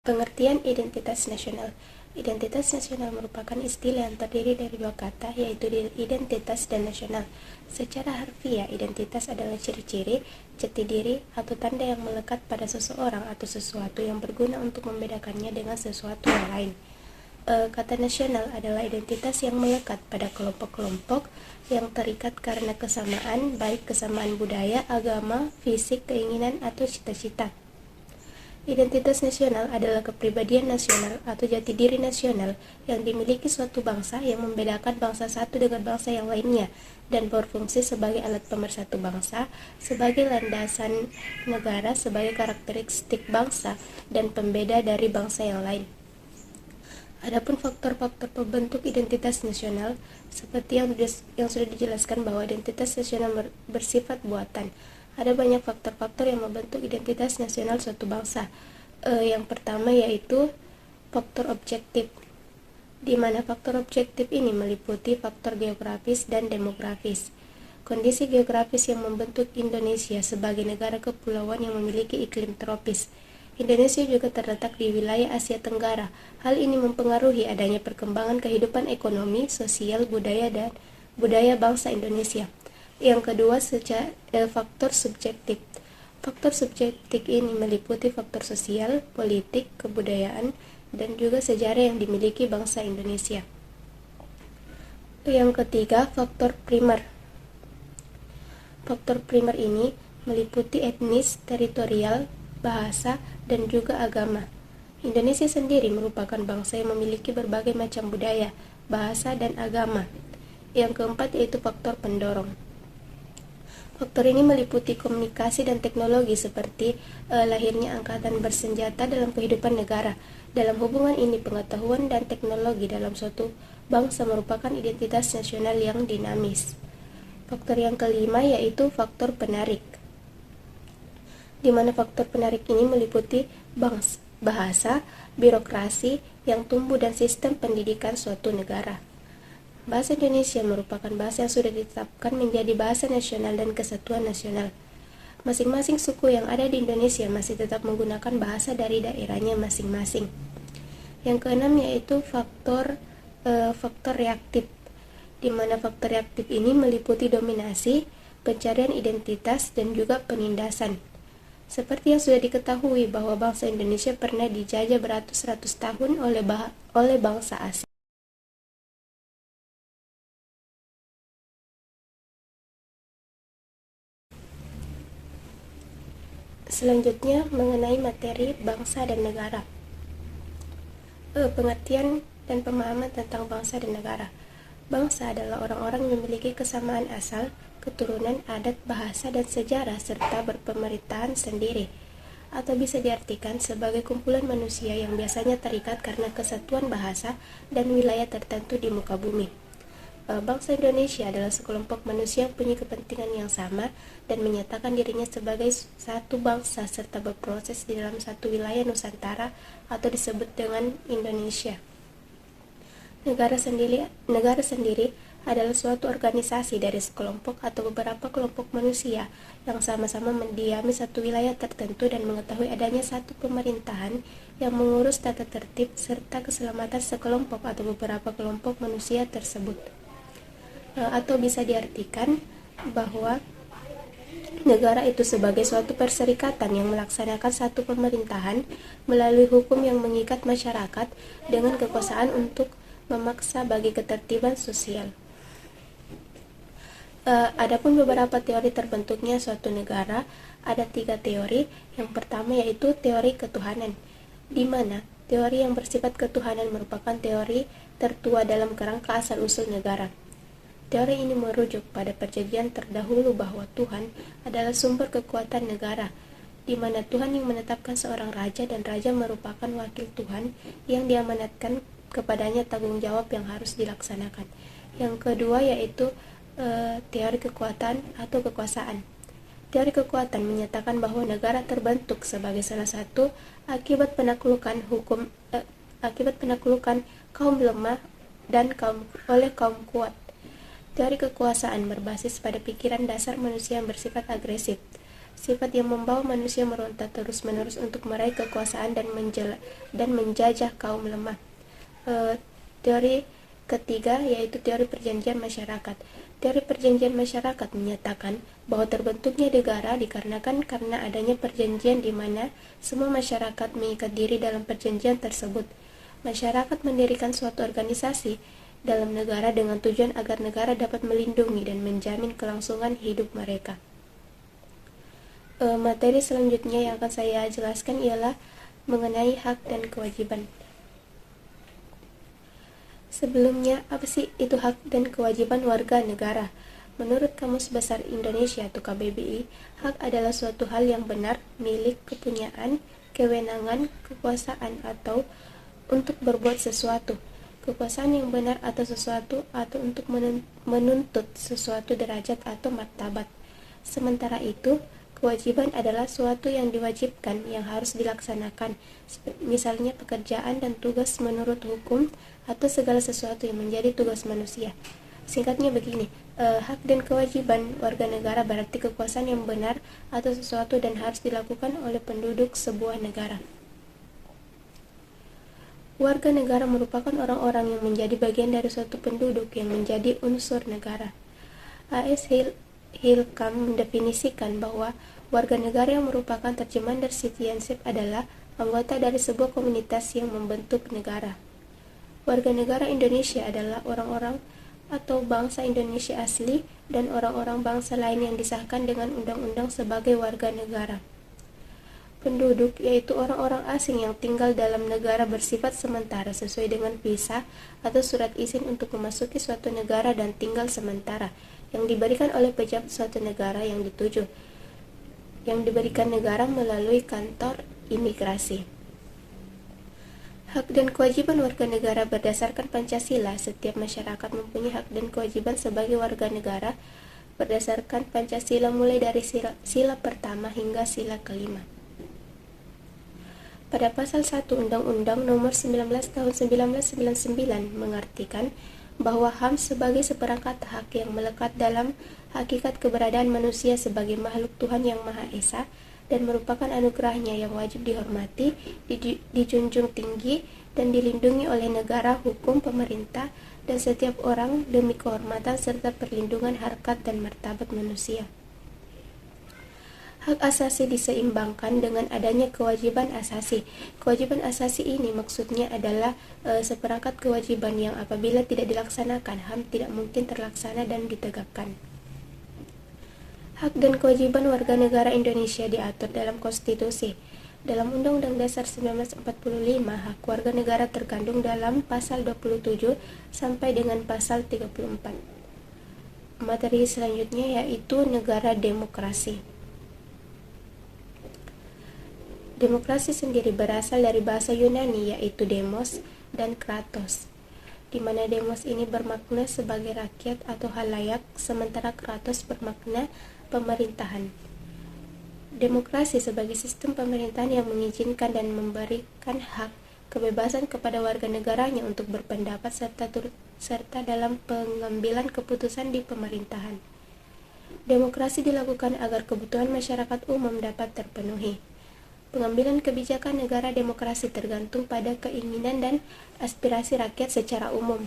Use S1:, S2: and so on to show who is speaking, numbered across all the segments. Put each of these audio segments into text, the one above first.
S1: Pengertian identitas nasional. Identitas nasional merupakan istilah yang terdiri dari dua kata, yaitu identitas dan nasional. Secara harfiah, identitas adalah ciri-ciri, jati diri, atau tanda yang melekat pada seseorang atau sesuatu yang berguna untuk membedakannya dengan sesuatu yang lain. Kata nasional adalah identitas yang melekat pada kelompok-kelompok yang terikat karena kesamaan, baik kesamaan budaya, agama, fisik, keinginan, atau cita-cita. Identitas nasional adalah kepribadian nasional atau jati diri nasional yang dimiliki suatu bangsa yang membedakan bangsa satu dengan bangsa yang lainnya dan berfungsi sebagai alat pemersatu bangsa, sebagai landasan negara, sebagai karakteristik bangsa, dan pembeda dari bangsa yang lain. Adapun faktor-faktor pembentuk identitas nasional, seperti yang sudah dijelaskan bahwa identitas nasional bersifat buatan. Ada banyak faktor-faktor yang membentuk identitas nasional suatu bangsa. Yang pertama yaitu faktor objektif, di mana faktor objektif ini meliputi faktor geografis dan demografis. Kondisi geografis yang membentuk Indonesia sebagai negara kepulauan yang memiliki iklim tropis. Indonesia juga terletak di wilayah Asia Tenggara. Hal ini mempengaruhi adanya perkembangan kehidupan ekonomi, sosial, budaya bangsa Indonesia. Yang kedua, faktor subjektif. Faktor subjektif ini meliputi faktor sosial, politik, kebudayaan, dan juga sejarah yang dimiliki bangsa Indonesia. Yang ketiga, faktor primer. Faktor primer ini meliputi etnis, teritorial, bahasa, dan juga agama. Indonesia sendiri merupakan bangsa yang memiliki berbagai macam budaya, bahasa, dan agama. Yang keempat yaitu faktor pendorong. Faktor ini meliputi komunikasi dan teknologi seperti lahirnya angkatan bersenjata dalam kehidupan negara. Dalam hubungan ini, pengetahuan dan teknologi dalam suatu bangsa merupakan identitas nasional yang dinamis. Faktor yang kelima yaitu faktor penarik, di mana faktor penarik ini meliputi bahasa, birokrasi yang tumbuh dan sistem pendidikan suatu negara. Bahasa Indonesia merupakan bahasa yang sudah ditetapkan menjadi bahasa nasional dan kesatuan nasional. Masing-masing suku yang ada di Indonesia masih tetap menggunakan bahasa dari daerahnya masing-masing. Yang keenam yaitu faktor reaktif, di mana faktor reaktif ini meliputi dominasi, pencarian identitas, dan juga penindasan. Seperti yang sudah diketahui bahwa bangsa Indonesia pernah dijajah beratus-ratus tahun oleh bangsa asing. Selanjutnya mengenai materi bangsa dan negara. Pengertian dan pemahaman tentang bangsa dan negara. Bangsa adalah orang-orang yang memiliki kesamaan asal, keturunan, adat, bahasa, dan sejarah serta berpemerintahan sendiri, atau bisa diartikan sebagai kumpulan manusia yang biasanya terikat karena kesatuan bahasa dan wilayah tertentu di muka bumi. Bangsa Indonesia adalah sekelompok manusia yang punya kepentingan yang sama dan menyatakan dirinya sebagai satu bangsa serta berproses di dalam satu wilayah Nusantara atau disebut dengan Indonesia. Negara sendiri adalah suatu organisasi dari sekelompok atau beberapa kelompok manusia yang sama-sama mendiami satu wilayah tertentu dan mengetahui adanya satu pemerintahan yang mengurus tata tertib serta keselamatan sekelompok atau beberapa kelompok manusia tersebut. Atau bisa diartikan bahwa negara itu sebagai suatu perserikatan yang melaksanakan satu pemerintahan melalui hukum yang mengikat masyarakat dengan kekuasaan untuk memaksa bagi ketertiban sosial. Adapun beberapa teori terbentuknya suatu negara, ada 3 teori. Yang pertama yaitu teori ketuhanan, di mana teori yang bersifat ketuhanan merupakan teori tertua dalam kerangka asal-usul negara. Teori ini merujuk pada perjanjian terdahulu bahwa Tuhan adalah sumber kekuatan negara, di mana Tuhan yang menetapkan seorang raja dan raja merupakan wakil Tuhan yang diamanatkan kepadanya tanggung jawab yang harus dilaksanakan. Yang kedua yaitu teori kekuatan atau kekuasaan. Teori kekuatan menyatakan bahwa negara terbentuk sebagai salah satu akibat penaklukan kaum lemah dan oleh kaum kuat. Teori kekuasaan berbasis pada pikiran dasar manusia yang bersifat agresif. sifat yang membawa manusia meronta terus-menerus untuk meraih kekuasaan dan menjajah kaum lemah. Teori ketiga yaitu teori perjanjian masyarakat. Teori perjanjian masyarakat menyatakan bahwa terbentuknya negara dikarenakan karena adanya perjanjian di mana semua masyarakat mengikat diri dalam perjanjian tersebut. Masyarakat mendirikan suatu organisasi dalam negara dengan tujuan agar negara dapat melindungi dan menjamin kelangsungan hidup mereka. Materi selanjutnya yang akan saya jelaskan ialah mengenai hak dan kewajiban. Sebelumnya, apa sih itu hak dan kewajiban warga negara? Menurut Kamus Besar Indonesia atau KBBI, hak adalah suatu hal yang benar, milik, kepunyaan, kewenangan, kekuasaan, atau untuk berbuat sesuatu. Kekuasaan yang benar atas sesuatu atau untuk menuntut sesuatu derajat atau martabat. Sementara itu, kewajiban adalah suatu yang diwajibkan yang harus dilaksanakan, misalnya pekerjaan dan tugas menurut hukum atau segala sesuatu yang menjadi tugas manusia. Singkatnya begini, hak dan kewajiban warga negara berarti kekuasaan yang benar atau sesuatu dan harus dilakukan oleh penduduk sebuah negara. Warga negara merupakan orang-orang yang menjadi bagian dari suatu penduduk yang menjadi unsur negara. A.S. Hillcamp mendefinisikan bahwa warga negara yang merupakan terjemahan dari citizenship adalah anggota dari sebuah komunitas yang membentuk negara. Warga negara Indonesia adalah orang-orang atau bangsa Indonesia asli dan orang-orang bangsa lain yang disahkan dengan undang-undang sebagai warga negara. Penduduk yaitu orang-orang asing yang tinggal dalam negara bersifat sementara sesuai dengan visa atau surat izin untuk memasuki suatu negara dan tinggal sementara yang diberikan oleh pejabat suatu negara yang dituju, yang diberikan negara melalui kantor imigrasi. Hak dan kewajiban warga negara berdasarkan Pancasila. Setiap masyarakat mempunyai hak dan kewajiban sebagai warga negara berdasarkan Pancasila mulai dari sila pertama hingga sila kelima. Pada pasal 1 Undang-Undang Nomor 19 Tahun 1999 mengartikan bahwa HAM sebagai seperangkat hak yang melekat dalam hakikat keberadaan manusia sebagai makhluk Tuhan yang Maha Esa dan merupakan anugerahnya yang wajib dihormati, dijunjung tinggi, dan dilindungi oleh negara, hukum, pemerintah, dan setiap orang demi kehormatan serta perlindungan harkat dan martabat manusia. Hak asasi diseimbangkan dengan adanya kewajiban asasi. Kewajiban asasi ini maksudnya adalah seperangkat kewajiban yang apabila tidak dilaksanakan, HAM tidak mungkin terlaksana dan ditegakkan. Hak dan kewajiban warga negara Indonesia diatur dalam konstitusi. Dalam Undang-Undang Dasar 1945, hak warga negara terkandung dalam pasal 27 sampai dengan pasal 34. Materi selanjutnya yaitu negara demokrasi. Demokrasi sendiri berasal dari bahasa Yunani yaitu demos dan kratos, di mana demos ini bermakna sebagai rakyat atau halayak, sementara kratos bermakna pemerintahan. Demokrasi sebagai sistem pemerintahan yang mengizinkan dan memberikan hak kebebasan kepada warga negaranya untuk berpendapat serta dalam pengambilan keputusan di pemerintahan. Demokrasi dilakukan agar kebutuhan masyarakat umum dapat terpenuhi. Pengambilan kebijakan negara demokrasi tergantung pada keinginan dan aspirasi rakyat secara umum.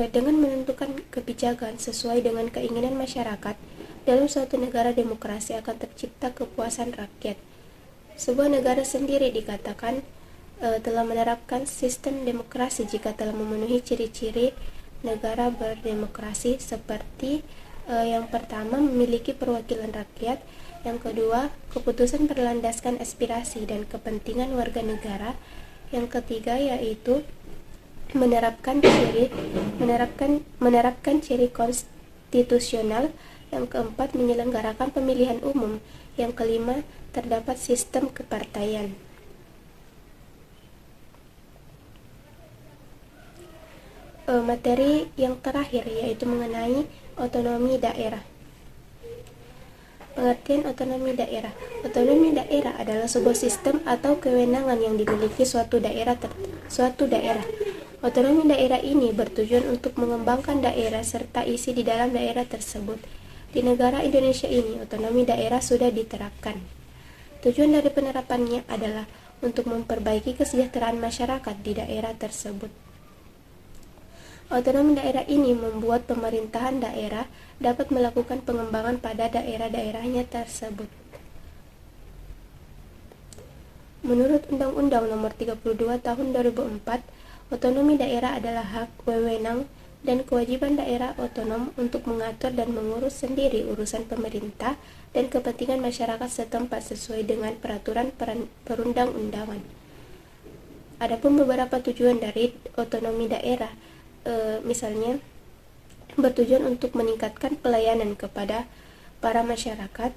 S1: Dengan menentukan kebijakan sesuai dengan keinginan masyarakat, dalam suatu negara demokrasi akan tercipta kepuasan rakyat. Sebuah negara sendiri dikatakan telah menerapkan sistem demokrasi jika telah memenuhi ciri-ciri negara berdemokrasi seperti yang pertama, memiliki perwakilan rakyat. Yang kedua, keputusan berlandaskan aspirasi dan kepentingan warga negara. Yang ketiga yaitu menerapkan ciri konstitusional. Yang keempat, menyelenggarakan pemilihan umum. Yang kelima, terdapat sistem kepartaian. Materi yang terakhir yaitu mengenai otonomi daerah. Pengertian otonomi daerah. Otonomi daerah adalah sebuah sistem atau kewenangan yang dimiliki suatu daerah. Otonomi daerah ini bertujuan untuk mengembangkan daerah serta isi di dalam daerah tersebut. Di negara Indonesia ini, otonomi daerah sudah diterapkan. Tujuan dari penerapannya adalah untuk memperbaiki kesejahteraan masyarakat di daerah tersebut. Otonomi daerah ini membuat pemerintahan daerah dapat melakukan pengembangan pada daerah-daerahnya tersebut. Menurut Undang-Undang Nomor 32 Tahun 2004, otonomi daerah adalah hak, wewenang, dan kewajiban daerah otonom untuk mengatur dan mengurus sendiri urusan pemerintah dan kepentingan masyarakat setempat sesuai dengan peraturan perundang-undangan. Adapun beberapa tujuan dari otonomi daerah, misalnya bertujuan untuk meningkatkan pelayanan kepada para masyarakat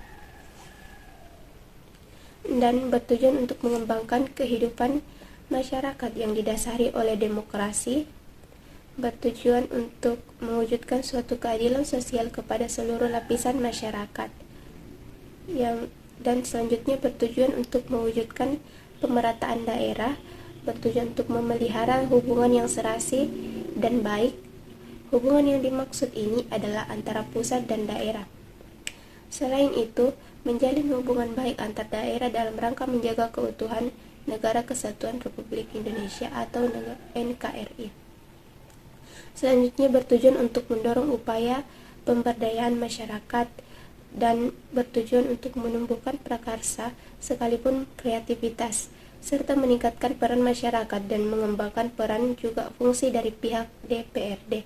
S1: dan bertujuan untuk mengembangkan kehidupan masyarakat yang didasari oleh demokrasi, bertujuan untuk mewujudkan suatu keadilan sosial kepada seluruh lapisan masyarakat, dan selanjutnya bertujuan untuk mewujudkan pemerataan daerah, bertujuan untuk memelihara hubungan yang serasi dan baik. Hubungan yang dimaksud ini adalah antara pusat dan daerah. Selain itu, menjalin hubungan baik antar daerah dalam rangka menjaga keutuhan Negara Kesatuan Republik Indonesia atau NKRI. Selanjutnya bertujuan untuk mendorong upaya pemberdayaan masyarakat dan bertujuan untuk menumbuhkan prakarsa sekalipun kreativitas, serta meningkatkan peran masyarakat dan mengembangkan peran juga fungsi dari pihak DPRD.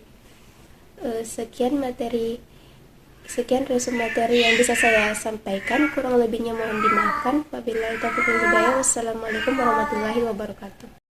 S1: Sekian resume materi yang bisa saya sampaikan, kurang lebihnya mohon dimaafkan. Wabillahi taufiq wal hidayah. Wassalamualaikum warahmatullahi wabarakatuh.